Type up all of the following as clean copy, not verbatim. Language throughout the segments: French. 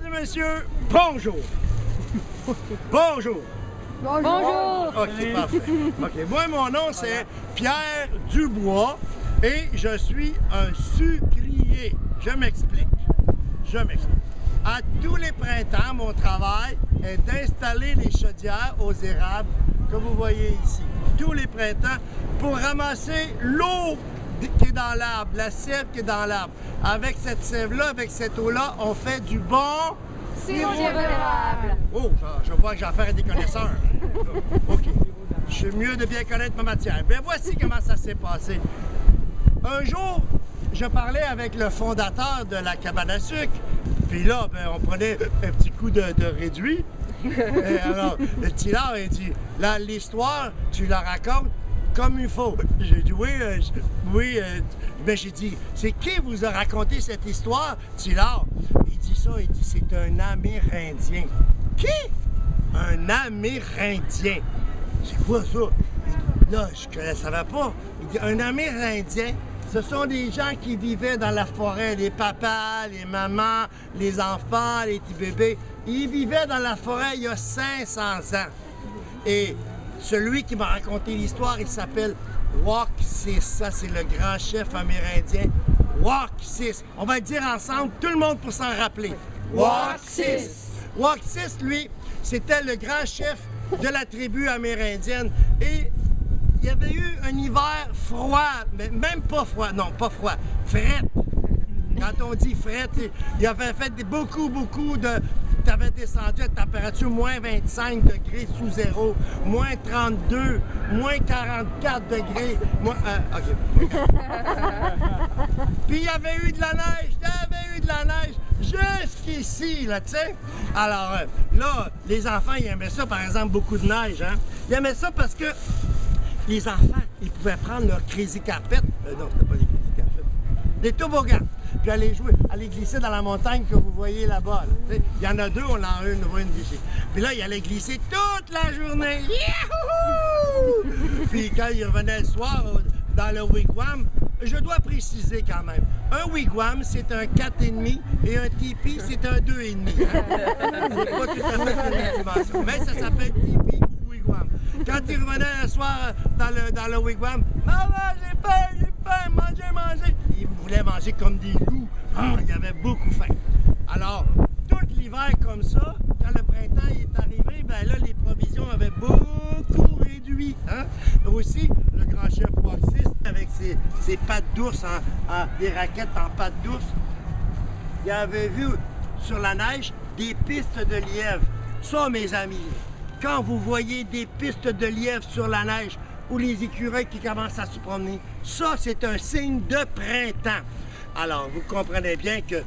Mesdames et messieurs, bonjour. Bonjour. Bonjour. OK, parfait. OK, moi, mon nom, c'est Pierre Dubois et je suis un sucrier. Je m'explique. À tous les printemps, mon travail est d'installer les chaudières aux érables que vous voyez ici. Tous les printemps, pour ramasser l'eau qui est dans l'arbre, la sève qui est dans l'arbre. Avec cette sève-là, avec cette eau-là, on fait du bon Sirop d'érable. Oh, je vois que j'ai affaire à des connaisseurs. OK. Je suis mieux de bien connaître ma matière. Bien, voici comment ça s'est passé. Un jour, je parlais avec le fondateur de la cabane à sucre. Puis là, ben, on prenait un petit coup de réduit. Et alors, le petit lard, il dit, là, l'histoire, tu la racontes comme il faut. J'ai dit, oui. Ben, j'ai dit, c'est qui vous a raconté cette histoire, Tillard? Il dit ça, il dit, c'est un Amérindien. Qui? Un Amérindien. C'est quoi ça? Là, je ne savais pas. Il dit, un Amérindien, ce sont des gens qui vivaient dans la forêt, les papas, les mamans, les enfants, les petits bébés. Ils vivaient dans la forêt il y a 500 ans. Et celui qui m'a raconté l'histoire, il s'appelle Wauksis. Ça, c'est le grand chef amérindien. Wauksis. On va le dire ensemble, tout le monde pour s'en rappeler. Wauksis. Wauksis, lui, c'était le grand chef de la tribu amérindienne. Et il y avait eu un hiver froid, mais même pas froid, non, pas froid, fret. Quand on dit fret, il avait fait beaucoup de... Tu avais descendu à température moins 25 degrés sous zéro, moins 32, moins 44 degrés, OK. Puis il y avait eu de la neige, jusqu'ici, là, tu sais. Alors, là, les enfants, ils aimaient ça, par exemple, beaucoup de neige, hein. Ils aimaient ça parce que les enfants, ils pouvaient prendre leur crazy carpet, non, c'était pas des crazy carpet, des toboggans, puis aller jouer, aller glisser dans la montagne que vous voyez là-bas. Là. Il y en a deux, on en a une glisser. Puis là, ils allaient glisser toute la journée. Yahoo! Puis quand ils revenaient le soir dans le wigwam, je dois préciser quand même, un wigwam, c'est un 4,5 et un tipi, c'est un 2,5. Hein? C'est pas tout à fait la même dimension, mais ça s'appelle tipi ou wigwam. Quand ils revenaient le soir dans le wigwam, « Maman, j'ai faim, manger! » Ils voulaient manger comme des loups. Ah, ils avaient beaucoup faim. Alors, tout l'hiver comme ça, quand le printemps est arrivé, ben là, les provisions avaient beaucoup réduit. Hein? Aussi, le grand chef Wauksis, avec ses pattes d'ours, des raquettes en pattes d'ours, il avait vu sur la neige des pistes de lièvre. Ça, mes amis, quand vous voyez des pistes de lièvre sur la neige ou les écureuils qui commencent à se promener, ça, c'est un signe de printemps. Alors, vous comprenez bien que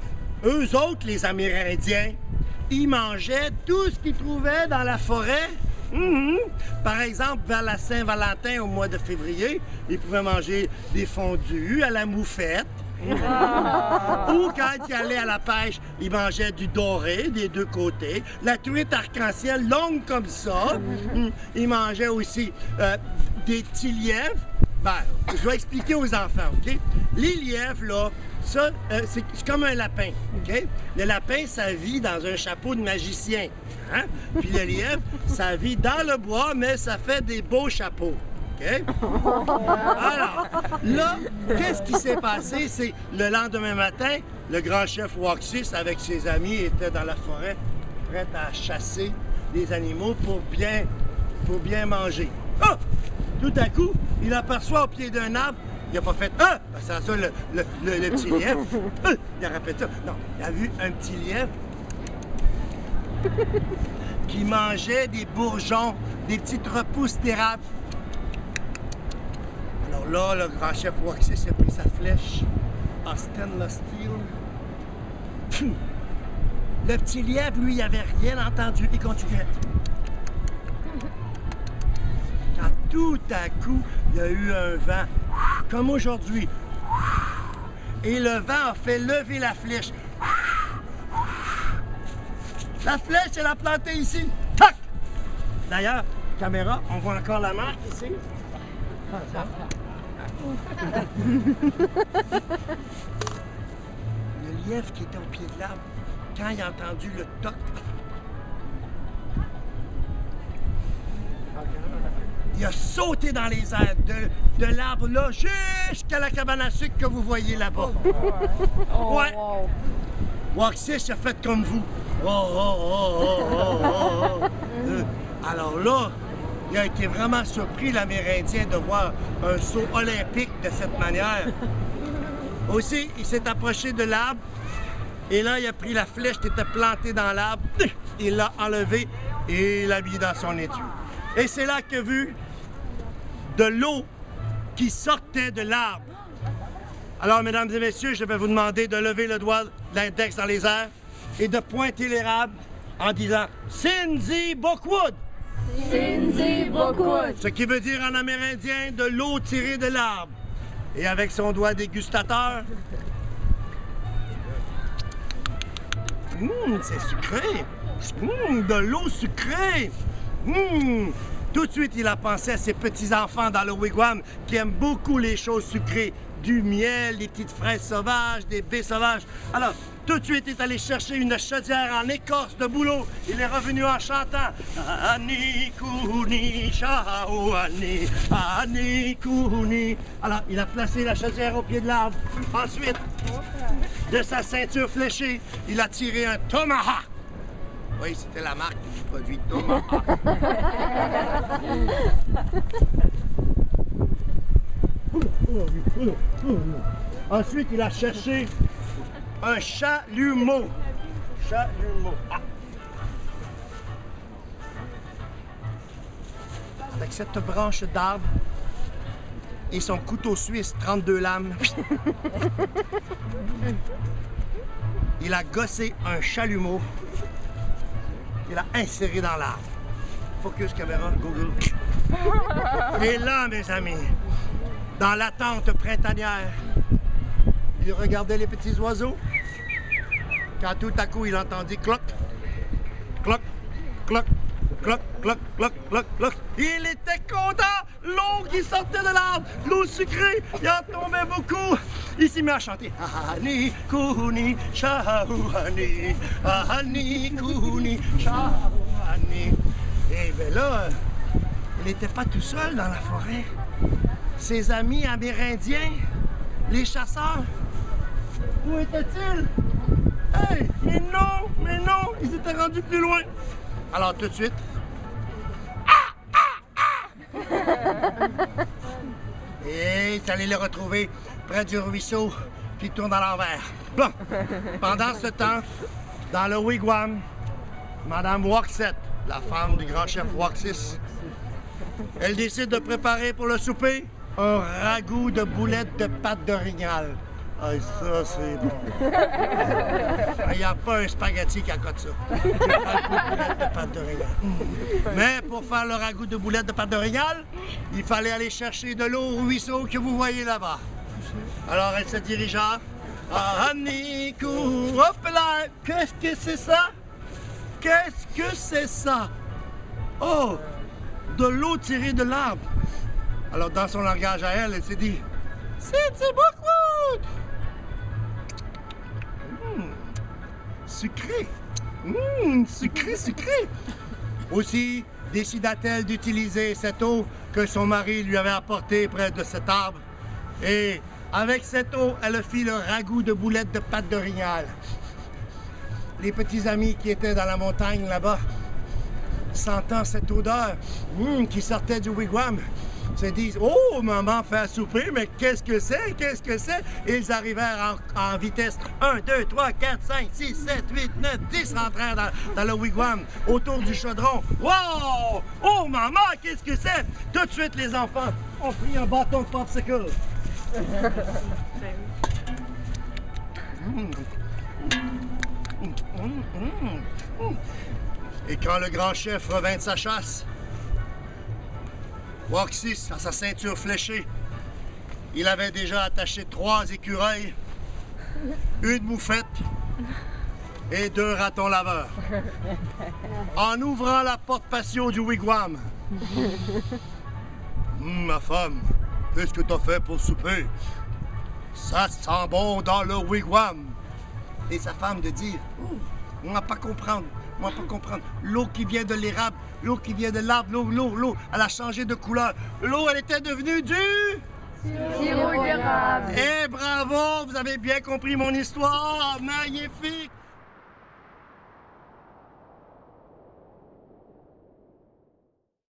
eux autres, les Amérindiens, ils mangeaient tout ce qu'ils trouvaient dans la forêt. Par exemple, vers la Saint-Valentin au mois de février, ils pouvaient manger des fondus à la moufette. Ou quand ils allaient à la pêche, ils mangeaient du doré des deux côtés, la truite arc-en-ciel longue comme ça. Ils mangeaient aussi des petits lièvres. Ben, je vais expliquer aux enfants, OK? Les lièvres, là, ça, c'est comme un lapin, OK? Le lapin, ça vit dans un chapeau de magicien, hein? Puis le lièvre, ça vit dans le bois, mais ça fait des beaux chapeaux. OK? Alors, là, qu'est-ce qui s'est passé? C'est le lendemain matin, le grand chef Wauksis avec ses amis était dans la forêt, prêt à chasser les animaux pour bien manger. Ah! Tout à coup, il aperçoit au pied d'un arbre, il n'a pas fait « Ah! » c'est ça le petit lièvre. Il a répété ça. Non, il a vu un petit lièvre qui mangeait des bourgeons, des petites repousses d'érable. Alors là, le grand chef Wauksis a pris sa flèche en stainless steel. Le petit lièvre, lui, il n'avait rien entendu, il continuait. Quand tout à coup, il y a eu un vent, comme aujourd'hui. Et le vent a fait lever la flèche. La flèche, elle a planté ici. Tac! D'ailleurs, caméra, on voit encore la marque ici. Le lièvre qui était au pied de l'arbre, quand il a entendu le toc, il a sauté dans les airs de l'arbre là jusqu'à la cabane à sucre que vous voyez là-bas. Ouais. Waxis a fait comme vous. Alors là, il a été vraiment surpris, l'Amérindien, de voir un saut olympique de cette manière. Aussi, il s'est approché de l'arbre et là, il a pris la flèche qui était plantée dans l'arbre, il l'a enlevée et l'a mis dans son étui. Et c'est là qu'il a vu de l'eau qui sortait de l'arbre. Alors, mesdames et messieurs, je vais vous demander de lever le doigt, l'index dans les airs et de pointer l'érable en disant « Sinzi Bookwood ». Sinzi Bookwood. Ce qui veut dire en amérindien de l'eau tirée de l'arbre. Et avec son doigt dégustateur, c'est sucré. De l'eau sucrée. Tout de suite, il a pensé à ses petits-enfants dans le wigwam qui aiment beaucoup les choses sucrées. Du miel, des petites fraises sauvages, des baies sauvages. Alors, tout de suite, il est allé chercher une chaudière en écorce de bouleau. Il est revenu en chantant « Ani Kuni Shaouani, Ani Kuni ». Alors, il a placé la chaudière au pied de l'arbre. Ensuite, de sa ceinture fléchée, il a tiré un tomahawk. Oui, c'était la marque du produit tomahawk. Ensuite, il a cherché un chalumeau. Chalumeau. Avec cette branche d'arbre et son couteau suisse 32 lames, il a gossé un chalumeau. Il a inséré dans l'arbre. Focus caméra, Google. Et là, mes amis, dans l'attente printanière, il regardait les petits oiseaux. Quand tout à coup, il entendit cloc, cloc, cloc, cloc, cloc, cloc, cloc, cloc. Il était content! L'eau qui sortait de l'arbre, l'eau sucrée, il en tombait beaucoup. Il s'est mis à chanter. Ahani, Kuni, Shaouani, Ahani, Kuni, Shaouani. Et bien là, il n'était pas tout seul dans la forêt. Ses amis amérindiens, les chasseurs, où étaient-ils? Hey, mais non, ils étaient rendus plus loin. Alors tout de suite, et il allait les retrouver près du ruisseau, puis il tourne à l'envers. Bon, pendant ce temps, dans le wigwam, Madame Waxet, la femme du grand chef Waxis, elle décide de préparer pour le souper un ragoût de boulettes de pâte d'orignal. Ah, ça, c'est bon. Il n'y a pas un spaghetti qui accote ça. J'ai pas le goût de boulettes de pâte d'orignal. Mais pour faire le ragoût de boulettes de pâte d'orignal, il fallait aller chercher de l'eau au ruisseau que vous voyez là-bas. Alors elle se dirigea. Ah, Nikou, hop là! Qu'est-ce que c'est ça? Qu'est-ce que c'est ça? Oh! De l'eau tirée de l'arbre. Alors dans son langage à elle, elle s'est dit « C'est Bookwood! » Sucré! Sucré, sucré! Aussi décida-t-elle d'utiliser cette eau que son mari lui avait apportée près de cet arbre. Et avec cette eau, elle fit le ragoût de boulettes de pâte d'orignal. Les petits amis qui étaient dans la montagne là-bas, sentant cette odeur qui sortait du wigwam, se disent « Oh, maman fait à souper, mais qu'est-ce que c'est? Qu'est-ce que c'est? » Et ils arrivèrent en vitesse. 1, 2, 3, 4, 5, 6, 7, 8, 9, 10 rentrèrent dans le wigwam, autour du chaudron. « Wow! Oh, maman, qu'est-ce que c'est? » Tout de suite, les enfants ont pris un bâton de popsicle. Et quand le grand chef revint de sa chasse, Waxis, à sa ceinture fléchée, il avait déjà attaché 3 écureuils, une moufette et 2 ratons laveurs. En ouvrant la porte patio du wigwam, ma femme, qu'est-ce que t'as fait pour souper? Ça sent bon dans le wigwam. Et sa femme de dire, Moi, pas comprendre. Moi, pas comprendre. L'eau qui vient de l'érable, l'eau qui vient de l'arbre, l'eau, elle a changé de couleur. L'eau, elle était devenue du... Sirop d'érable. Eh, bravo, vous avez bien compris mon histoire. Magnifique.